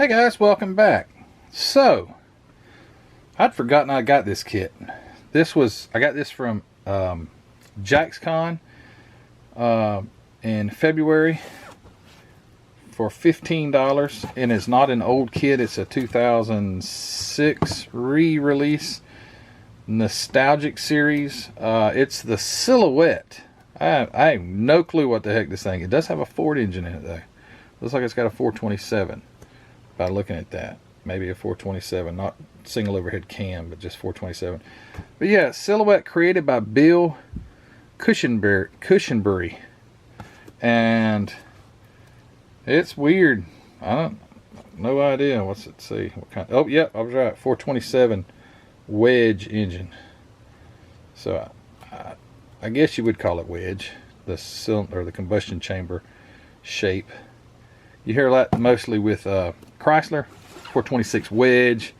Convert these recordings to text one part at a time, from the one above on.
Hey guys, welcome back. So, I'd forgotten I got this kit. I got this from JaxCon in February for $15, and it's not an old kit. It's a 2006 re-release nostalgic series. It's the Silhouette. I have no clue what the heck this thing. It does have a Ford engine in it though. Looks like it's got a 427 by looking at that. Maybe a 427, not single overhead cam, but just 427. But yeah, Silhouette, created by Bill Cushenberry, and it's weird. No idea. What's it say? What kind? Oh, yep, I was right. 427 wedge engine. So I guess you would call it wedge, the cylinder or the combustion chamber shape. You hear that mostly with Chrysler, 426 wedge,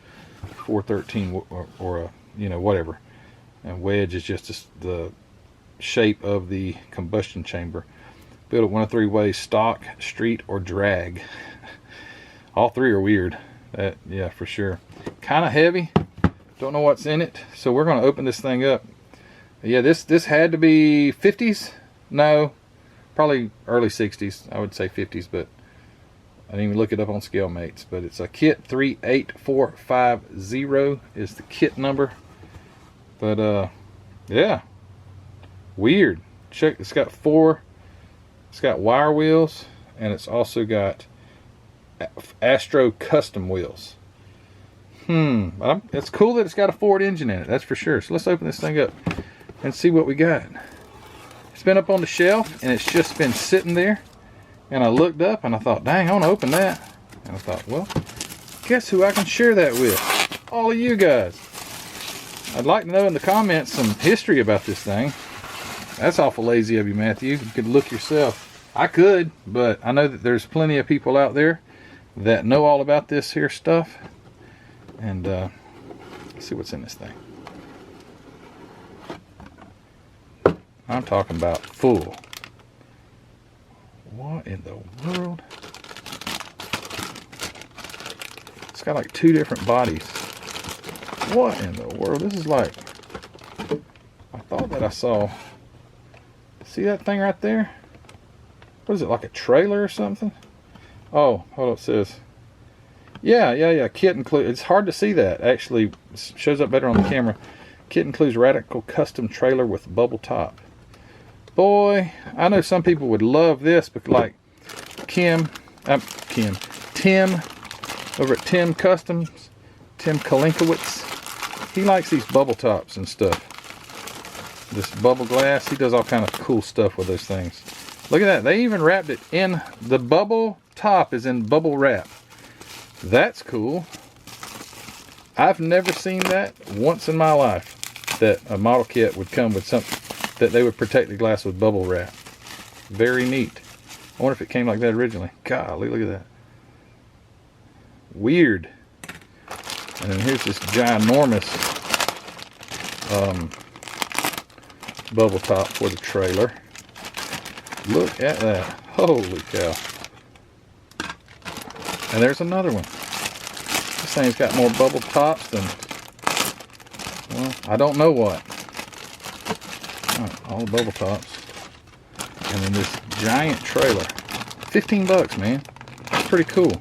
413 or whatever. And wedge is just the shape of the combustion chamber. Built at one of three ways: stock, street, or drag. All three are weird. Yeah, for sure. Kind of heavy. Don't know what's in it. So we're going to open this thing up. Yeah, this had to be 50s. No, probably early 60s. I would say 50s, but I didn't even look it up on scale mates. But it's a kit 38450 is the kit number. But yeah, weird. Check. It's got wire wheels, and it's also got Astro custom wheels. It's cool that it's got a Ford engine in it, that's for sure. So let's open this thing up and see what we got. It's been up on the shelf, and it's just been sitting there. And I looked up, and I thought, dang, I want to open that. And I thought, well, guess who I can share that with? All of you guys. I'd like to know in the comments some history about this thing. That's awful lazy of you, Matthew. You could look yourself. I could, but I know that there's plenty of people out there that know all about this here stuff. And let's see what's in this thing. I'm talking about full. What in the world? It's got like two different bodies. What in the world? This is like, I thought that I saw. See that thing right there? What is it, like a trailer or something? Oh, hold up, it says. Yeah. Kit includes. It's hard to see that. Actually, it shows up better on the camera. Kit includes radical custom trailer with bubble top. Boy, I know some people would love this, but like Tim over at Tim Customs, Tim Kalinkowitz, he likes these bubble tops and stuff. This bubble glass, he does all kind of cool stuff with those things. Look at that. They even wrapped it in, the bubble top is in bubble wrap. That's cool. I've never seen that once in my life, that a model kit would come with something that they would protect the glass with bubble wrap. Very neat. I wonder if it came like that originally. Golly, look at that. Weird. And then here's this ginormous bubble top for the trailer. Look at that. Holy cow. And there's another one. This thing's got more bubble tops than, well, I don't know what. All the bubble tops. And then this giant trailer. $15, man. That's pretty cool.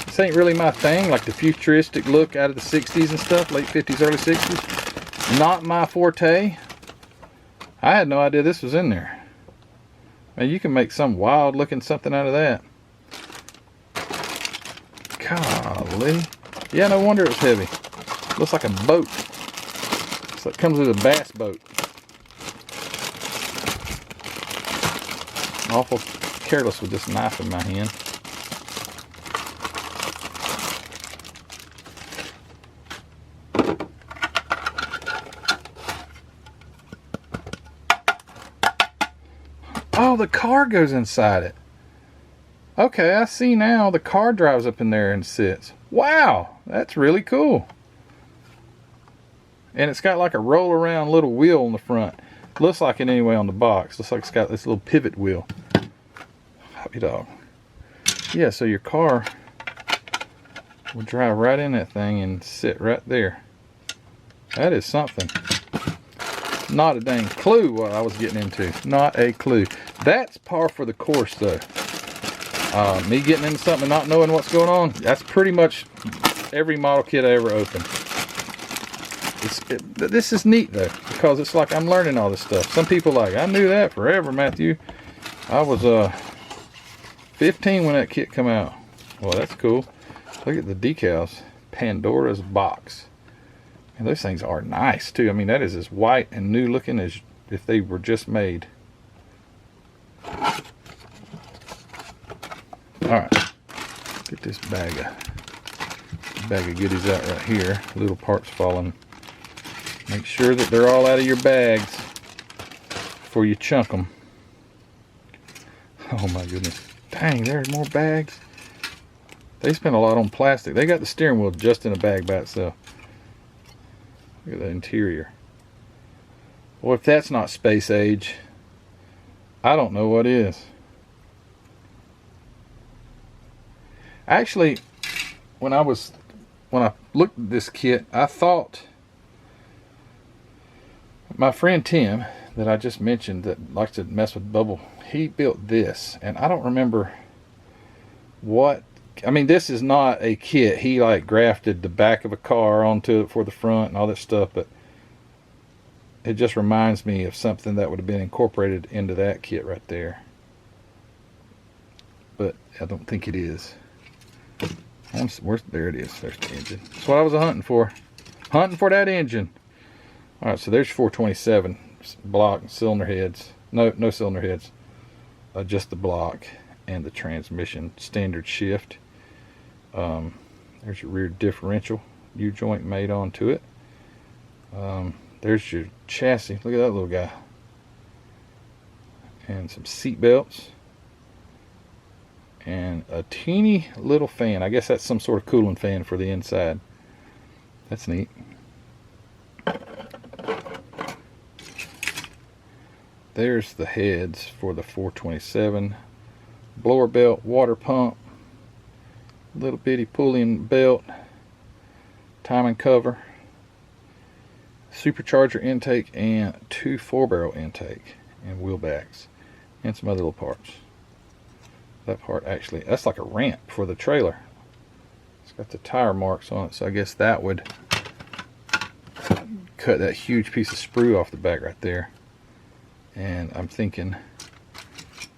This ain't really my thing, like the futuristic look out of the 60s and stuff, late 50s, early 60s. Not my forte. I had no idea this was in there. Man, you can make some wild looking something out of that. Golly. Yeah, no wonder it was heavy. Looks like a boat. So it comes with a bass boat. Awful careless with this knife in my hand. Oh, the car goes inside it. Okay, I see now. The car drives up in there and sits. Wow, that's really cool. And it's got like a roll around little wheel on the front. Looks like it anyway on the box. Looks like it's got this little pivot wheel. Happy dog. Yeah, so your car will drive right in that thing and sit right there. That is something. Not a dang clue what I was getting into. Not a clue. That's par for the course though. Me getting into something and not knowing what's going on, that's pretty much every model kit I ever opened. This is neat though, because it's like I'm learning all this stuff. Some people like, I knew that forever, Matthew. I was 15 when that kit come out. Well, that's cool. Look at the decals. Pandora's Box. And those things are nice too. I mean, that is as white and new looking as if they were just made. Alright, get this bag of goodies out right here. Little parts falling. Make sure that they're all out of your bags before you chunk them. Oh my goodness. Dang, there's more bags. They spent a lot on plastic. They got the steering wheel just in a bag by itself. Look at the interior. Well, if that's not space age, I don't know what is. Actually, when I looked at this kit, I thought my friend Tim, that I just mentioned, that likes to mess with bubble, he built this, and I don't remember what. I mean, this is not a kit. He like grafted the back of a car onto it for the front and all that stuff, but it just reminds me of something that would have been incorporated into that kit right there. But I don't think it is. There it is. There's the engine. That's what I was hunting for. Hunting for that engine. Alright, so there's 427 block cylinder heads. No cylinder heads. Just the block and the transmission standard shift. There's your rear differential U-joint made onto it. There's your chassis. Look at that little guy. And some seat belts. And a teeny little fan. I guess that's some sort of cooling fan for the inside. That's neat. There's the heads for the 427. Blower belt, water pump, little bitty pulley belt, timing cover, supercharger intake, and 2 4-barrel intake, and wheel backs, and some other little parts. That part actually, that's like a ramp for the trailer. It's got the tire marks on it, so I guess that would cut that huge piece of sprue off the back right there. And I'm thinking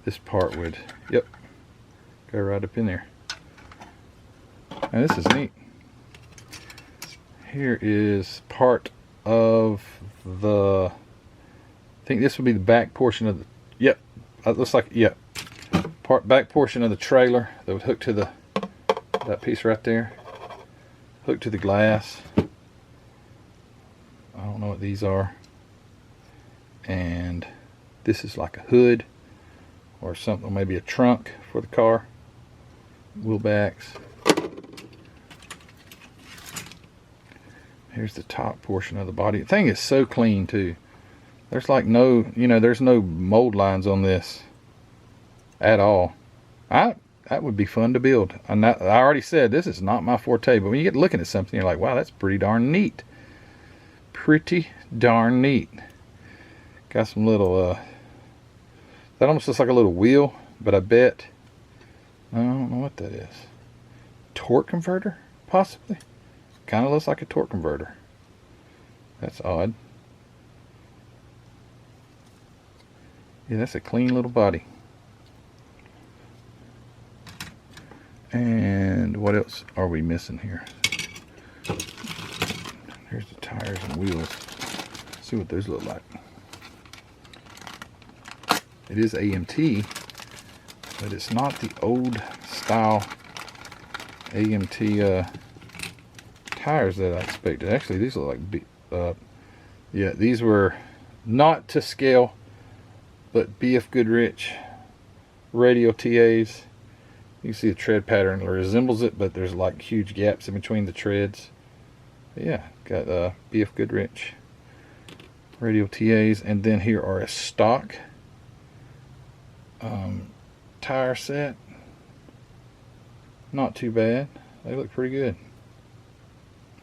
this part would, yep, go right up in there. And this is neat. Here is part of the, I think this would be the back portion of the, yep, it looks like, yep, back portion of the trailer that would hook to the, that piece right there, hook to the glass. I don't know what these are. And this is like a hood or something, maybe a trunk for the car. Wheel backs. Here's the top portion of the body. The thing is so clean too. There's like no, there's no mold lines on this at all. That would be fun to build. I already said this is not my forte, but when you get looking at something, you're like, wow, that's pretty darn neat. Pretty darn neat. Got some little, that almost looks like a little wheel, but I bet, I don't know what that is. Torque converter, possibly? Kind of looks like a torque converter. That's odd. Yeah, that's a clean little body. And what else are we missing here? Here's the tires and wheels. Let's see what those look like. It is AMT, but it's not the old style AMT tires that I expected. Actually, these look like, yeah, these were not to scale, but BF Goodrich radial TAs. You can see the tread pattern resembles it, but there's like huge gaps in between the treads. But yeah, got BF Goodrich radial TAs, and then here are a stock tire set. Not too bad. They look pretty good.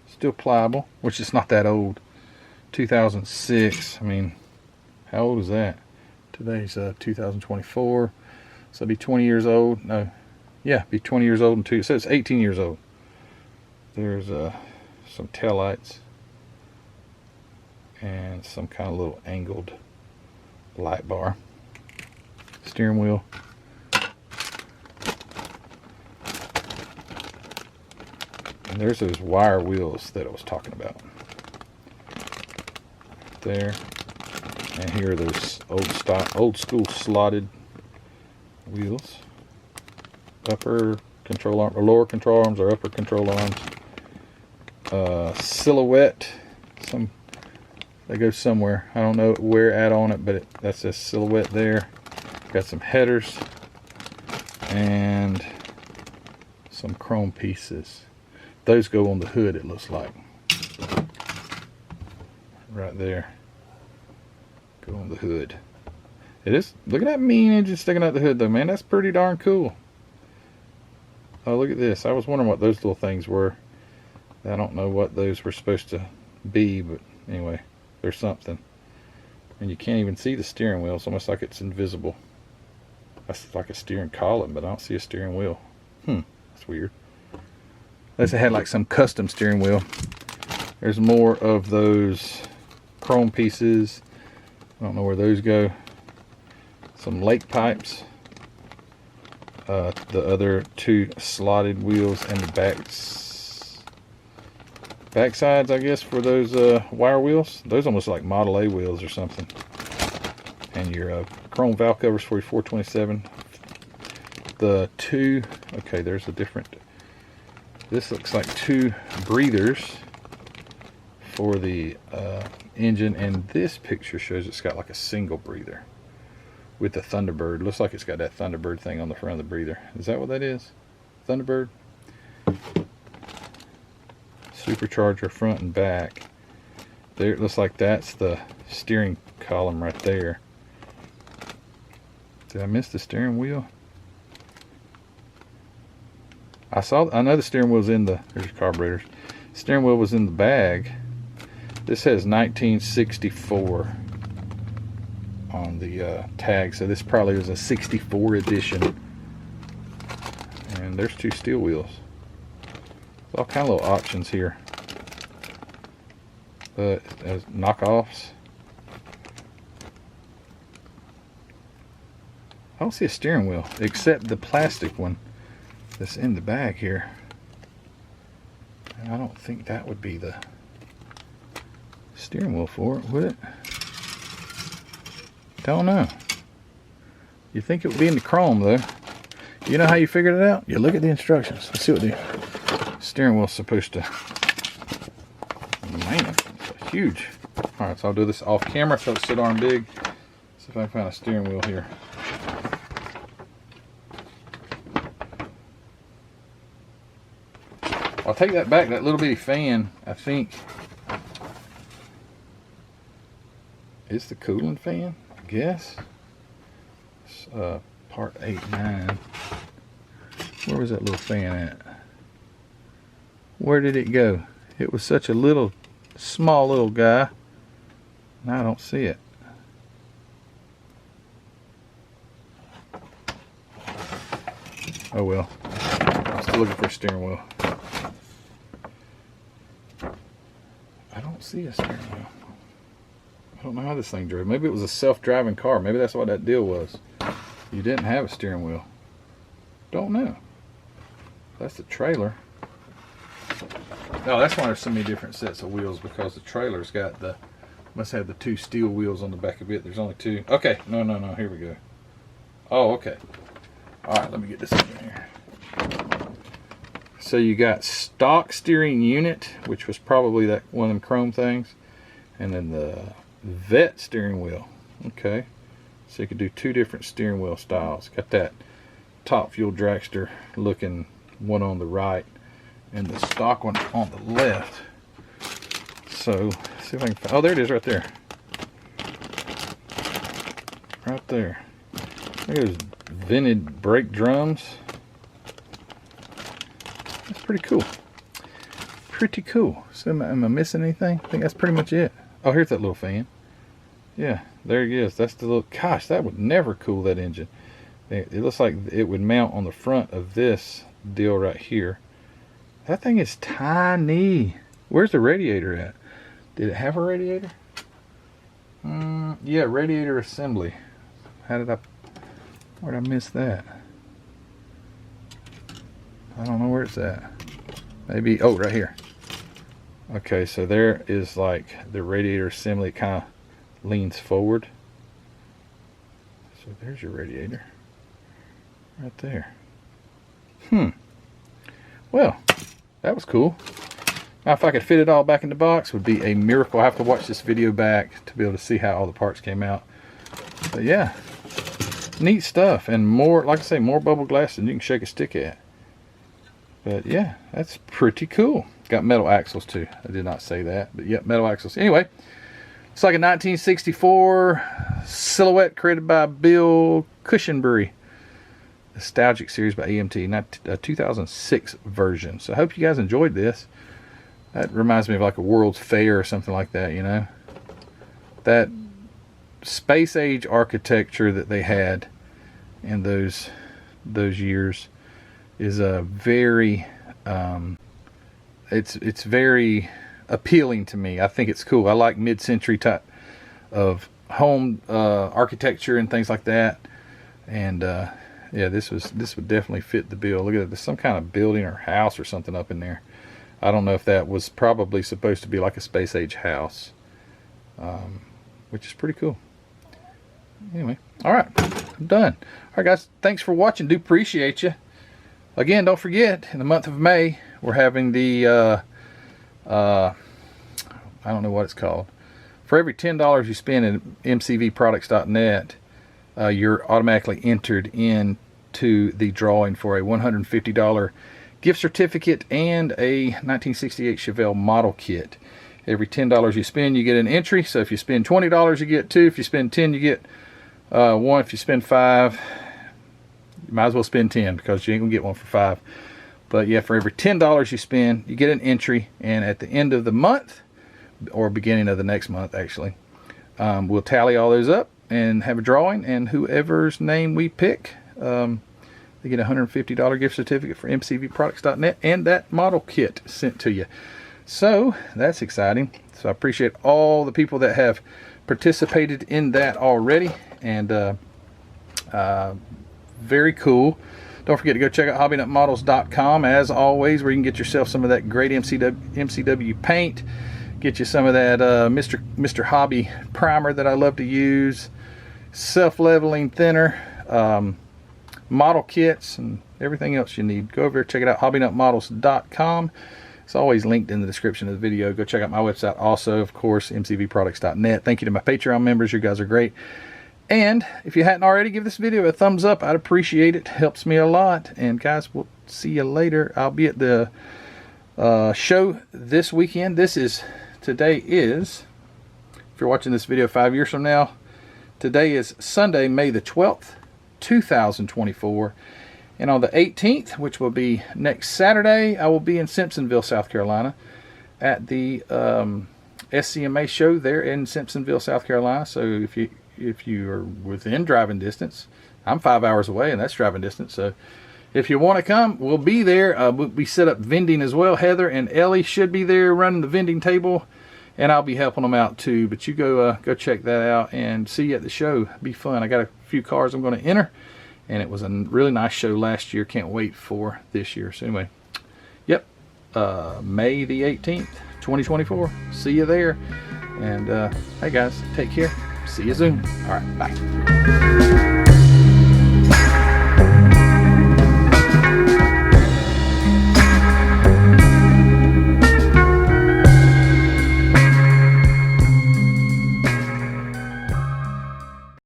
Still pliable, which is not that old. 2006. I mean, how old is that? Today's 2024. So it'd be 20 years old. No, yeah, be 20 years old in two. It says 18 years old. There's some taillights and some kind of little angled light bar. Steering wheel. And there's those wire wheels that I was talking about. There. And here are those old school slotted wheels. Upper control arm, or lower control arms, or upper control arms. Silhouette. They go somewhere. I don't know where at on it, but that's a silhouette there. Got some headers and some chrome pieces. Those go on the hood, it looks like. Right there. Go on the hood. It is. Look at that mean engine sticking out the hood, though, man. That's pretty darn cool. Oh, look at this. I was wondering what those little things were. I don't know what those were supposed to be, but anyway, there's something. And you can't even see the steering wheel. It's almost like it's invisible. That's like a steering column, but I don't see a steering wheel. That's weird. Unless it had like some custom steering wheel. There's more of those chrome pieces. I don't know where those go. Some lake pipes. The other two slotted wheels and the back sides, I guess, for those wire wheels. Those almost like Model A wheels or something. And your chrome valve covers for your 427. The two, okay, there's a different. This looks like two breathers for the engine, and this picture shows it's got like a single breather with the Thunderbird. Looks like it's got that Thunderbird thing on the front of the breather. Is that what that is? Thunderbird? Supercharger front and back. There, it looks like that's the steering column right there. Did I miss the steering wheel? I know the steering wheel's in the, there's carburetors. Steering wheel was in the bag. This says 1964 on the tag, so this probably was a 64 edition. And there's two steel wheels. There's all kind of little options here. But as knockoffs. I don't see a steering wheel except the plastic one that's in the bag here. And I don't think that would be the steering wheel for it, would it? Don't know. You think it would be in the chrome, though. You know how you figured it out? You look at the instructions. Let's see what the steering wheel's supposed to. Man, it's huge. Alright, so I'll do this off camera so it's so darn big. See if I can find a steering wheel here. I'll take that back. That little bitty fan, I think, is the cooling fan, I guess. It's, part 8-9. Where was that little fan at? Where did it go? It was such a little, small little guy. Now I don't see it. Oh well. I'm still looking for a steering wheel. I don't see a steering wheel. I don't know how this thing drove. Maybe it was a self-driving car. Maybe that's what that deal was. You didn't have a steering wheel. Don't know. That's the trailer. Oh, that's why there's so many different sets of wheels, because the trailer's got the, must have the two steel wheels on the back of it. There's only two. Okay, no, here we go. Oh, okay. Alright, let me get this in here. So you got stock steering unit, which was probably that one of them chrome things, and then the vet steering wheel. Okay, so you could do two different steering wheel styles. Got that top fuel dragster looking one on the right and the stock one on the left. So see if I can find, oh, there it is right there. Right there. Look at those vented brake drums. That's pretty cool. Pretty cool. So am I missing anything? I think that's pretty much it. Oh, here's that little fan. Yeah, there he is. That's the little, gosh, that would never cool that engine. It looks like it would mount on the front of this deal right here. That thing is tiny. Where's the radiator at? Did it have a radiator? Yeah, radiator assembly. Where'd I miss that? I don't know where it's at. Maybe, oh, right here. Okay, so there is like the radiator assembly. It kind of leans forward. So there's your radiator. Right there. Well, that was cool. Now, if I could fit it all back in the box, it would be a miracle. I have to watch this video back to be able to see how all the parts came out. But yeah, neat stuff. And more, like I say, more bubble glass than you can shake a stick at. But yeah, that's pretty cool. Got metal axles too. I did not say that, but yep, metal axles. Anyway, it's like a 1964 silhouette created by Bill Cushenberry. Nostalgic series by EMT, not a 2006 version. So I hope you guys enjoyed this. That reminds me of like a World's Fair or something like that, you know. That space age architecture that they had in those years is a very it's very appealing to me. I think it's cool. I like mid-century type of home architecture and things like that. And yeah, this would definitely fit the bill. Look at it. There's some kind of building or house or something up in there. I don't know if that was probably supposed to be like a space age house, which is pretty cool. Anyway, all right, I'm done. All right, guys, thanks for watching. Do appreciate you. Again, don't forget, in the month of May, we're having the, I don't know what it's called. For every $10 you spend in mcvproducts.net, you're automatically entered into the drawing for a $150 gift certificate and a 1968 Chevelle model kit. Every $10 you spend, you get an entry. So if you spend $20, you get 2. If you spend 10, you get 1. If you spend 5, you might as well spend 10 because you ain't gonna get 1 for 5. But yeah, for every $10 you spend, you get an entry, and at the end of the month, or beginning of the next month actually, we'll tally all those up and have a drawing, and whoever's name we pick, they get a $150 gift certificate for mcvproducts.net and that model kit sent to you. So that's exciting. So I appreciate all the people that have participated in that already, and very cool. Don't forget to go check out hobbynutmodels.com as always, where you can get yourself some of that great MCW paint, get you some of that Mr. Hobby primer that I love to use, self-leveling thinner, model kits, and everything else you need. Go over there, check it out, hobbynutmodels.com. It's always linked in the description of the video. Go check out my website also, of course, mcvproducts.net. Thank you to my Patreon members. You guys are great. And if you hadn't already, give this video a thumbs up. I'd appreciate it. Helps me a lot. And guys, we'll see you later. I'll be at the show this weekend. Today is, if you're watching this video 5 years from now, today is Sunday, May the 12th, 2024. And on the 18th, which will be next Saturday, I will be in Simpsonville, South Carolina at the SCMA show there in Simpsonville, South Carolina. So if you are within driving distance, I'm 5 hours away, and that's driving distance. So if you want to come, we'll be there. We set up vending as well. Heather and Ellie should be there running the vending table, and I'll be helping them out too. But you go check that out and see you at the show. Be fun. I got a few cars I'm going to enter, and it was a really nice show last year. Can't wait for this year. So anyway, yep, May the 18th, 2024. See you there. And hey guys, take care. See you soon. All right, bye.